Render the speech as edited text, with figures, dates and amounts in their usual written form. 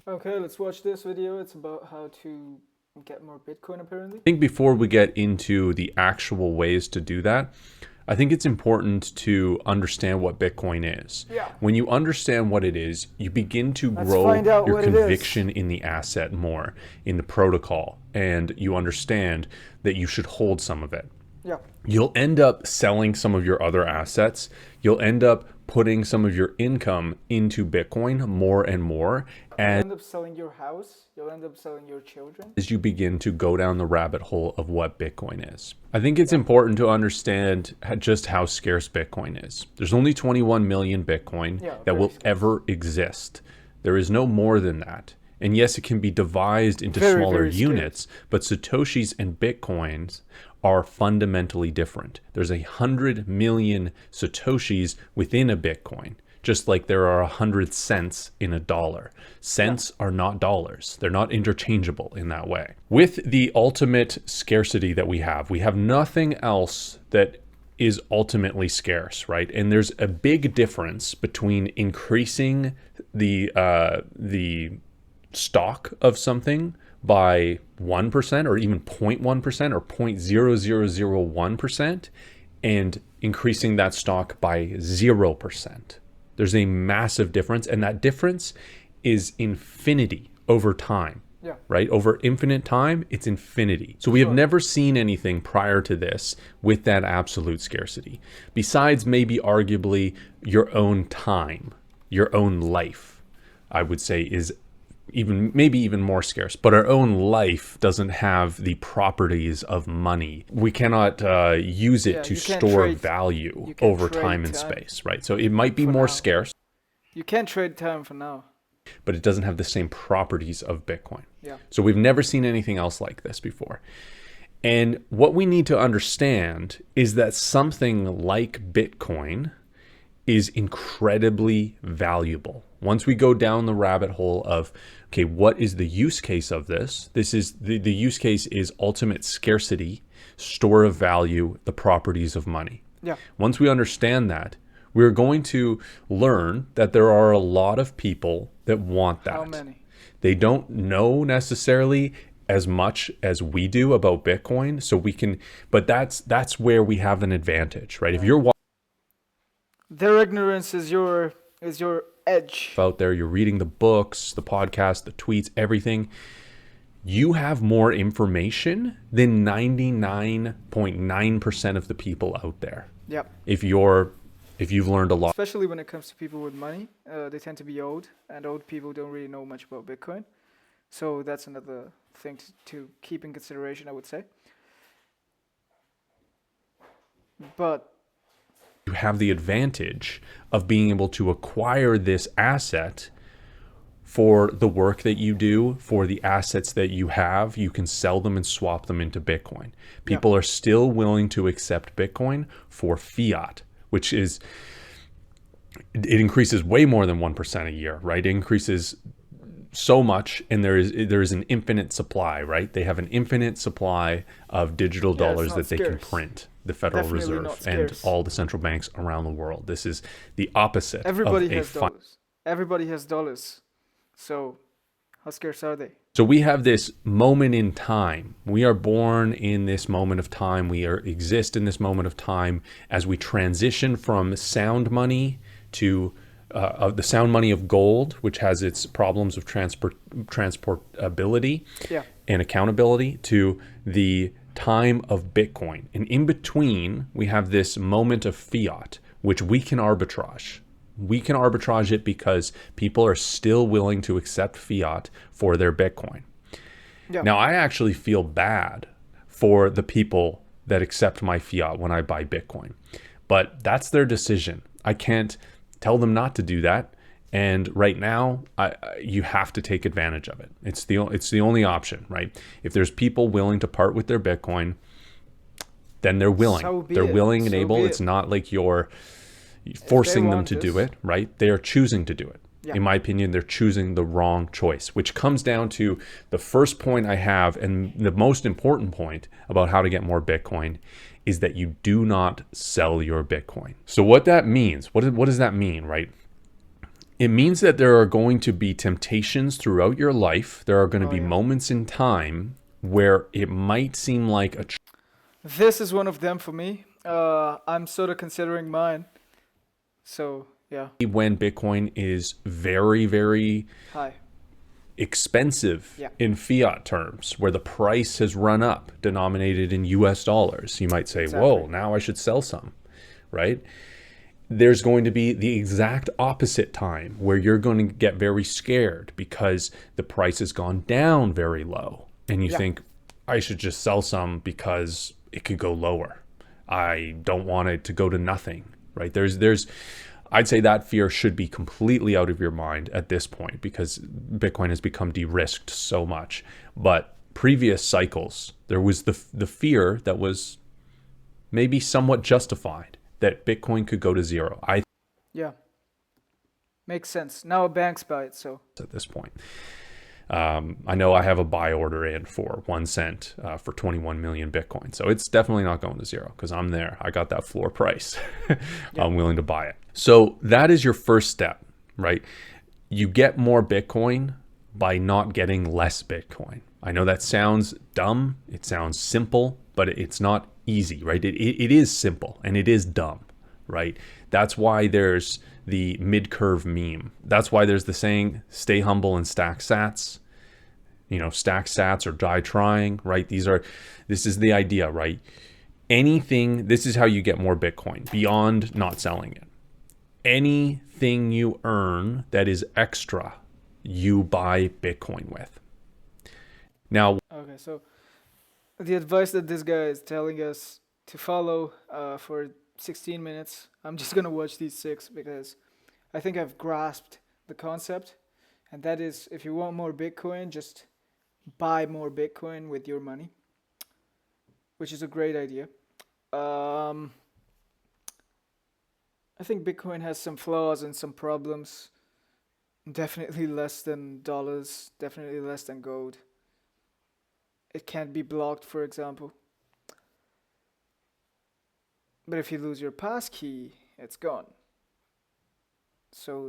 Okay, let's watch this video. It's about how to get more Bitcoin, apparently. I think before we get into the actual ways to do that, I think it's important to understand what Bitcoin is. Yeah. When you understand what it is, you begin to Let's grow find out your what it is. conviction in the asset more, in the protocol, and you understand that you should hold some of it. Yeah. You'll end up selling some of your other assets. You'll end up putting some of your income into Bitcoin more and more You'll end up selling your house. You'll end up selling your children. as you begin to go down the rabbit hole of what Bitcoin is. I think it's important to understand just how scarce Bitcoin is. There's only 21 million Bitcoin that will ever exist. There is no more than that. And yes, it can be devised into smaller units, but Satoshis and Bitcoins are fundamentally different. There's 100 million Satoshis within a Bitcoin, just like there are 100 cents in a dollar. Cents are not dollars. They're not interchangeable in that way. With the ultimate scarcity that we have nothing else that is ultimately scarce, right? And there's a big difference between increasing the stock of something by 1% or even 0.1% or 0.0001% and increasing that stock by 0%. There's a massive difference, and that difference is infinity over time. Yeah. Right? Over infinite time, it's infinity. So we have never seen anything prior to this with that absolute scarcity, besides maybe arguably your own time, your own life, I would say is maybe even more scarce. But our own life doesn't have the properties of money. We cannot use it to store value over time and space, right? So it might be more scarce. You can't trade time for now. But it doesn't have the same properties of Bitcoin. Yeah. So we've never seen anything else like this before. And what we need to understand is that something like Bitcoin is incredibly valuable. Once we go down the rabbit hole of, okay, what is the use case of this? This is the use case is ultimate scarcity, store of value, the properties of money. Yeah. Once we understand that, we're going to learn that there are a lot of people that want that. How many? They don't know necessarily as much as we do about Bitcoin, so we can, but that's where we have an advantage, right? If you're their ignorance is your edge out there, you're reading the books, the podcasts, the tweets, everything, you have more information than 99.9% of the people out there. Yep. If you've learned a lot. Especially when it comes to people with money, they tend to be old, and old people don't really know much about Bitcoin. So that's another thing to keep in consideration, I would say. But you have the advantage of being able to acquire this asset for the work that you do, for the assets that you have. You can sell them and swap them into Bitcoin. People are still willing to accept Bitcoin for fiat, which is, it increases way more than 1% a year, right? It increases so much, and there is an infinite supply, right? They have an infinite supply of digital dollars that they can print. The Federal Reserve and all the central banks around the world. This is the opposite. Everybody has dollars. Everybody has dollars. So how scarce are they? So we have this moment in time. We are born in this moment of time. We exist in this moment of time as we transition from sound money to the sound money of gold, which has its problems of transportability and accountability, to the time of Bitcoin. And in between, we have this moment of fiat, which we can arbitrage. We can arbitrage it because people are still willing to accept fiat for their Bitcoin. Yeah. Now, I actually feel bad for the people that accept my fiat when I buy Bitcoin, but that's their decision. I can't tell them not to do that. And right now, you have to take advantage of it. It's the only option, right? If there's people willing to part with their Bitcoin, then they're willing. They're willing and able. It's not like you're forcing them to do it, right? They are choosing to do it. Yeah. In my opinion, they're choosing the wrong choice, which comes down to the first point I have, and the most important point about how to get more Bitcoin is that you do not sell your Bitcoin. So what that means, what does that mean, right? It means that there are going to be temptations throughout your life. There are going to Oh, be yeah. moments in time where it might seem like a This is one of them for me. I'm sort of considering mine. So, yeah. when Bitcoin is very, very Hi. expensive Yeah. in fiat terms, where the price has run up, denominated in US dollars. You might say, Exactly. whoa, now I should sell some, right? There's going to be the exact opposite time where you're going to get very scared because the price has gone down very low. And you Yeah. think, I should just sell some because it could go lower. I don't want it to go to nothing, right? I'd say that fear should be completely out of your mind at this point because Bitcoin has become de-risked so much. But previous cycles, there was the fear that was maybe somewhat justified that Bitcoin could go to zero. Yeah. Makes sense. Now banks buy it, so. At this point, I know I have a buy order in for 1 cent for 21 million Bitcoin. So it's definitely not going to zero because I'm there. I got that floor price. I'm willing to buy it. So that is your first step, right? You get more Bitcoin by not getting less Bitcoin. I know that sounds dumb. It sounds simple, but it's not easy, right? It is simple and it is dumb, right? That's why there's the mid-curve meme. That's why there's the saying, stay humble and stack sats. You know, stack sats or die trying, right? This is the idea, right? This is how you get more Bitcoin beyond not selling it. Anything you earn that is extra, you buy Bitcoin with. Now, Okay, so the advice that this guy is telling us to follow for 16 minutes, I'm just gonna watch these 6 because I think I've grasped the concept, and that is if you want more Bitcoin, just buy more Bitcoin with your money, which is a great idea. Um, I think Bitcoin has some flaws and some problems. Definitely less than dollars, definitely less than gold. It can't be blocked, for example. But if you lose your passkey, it's gone. So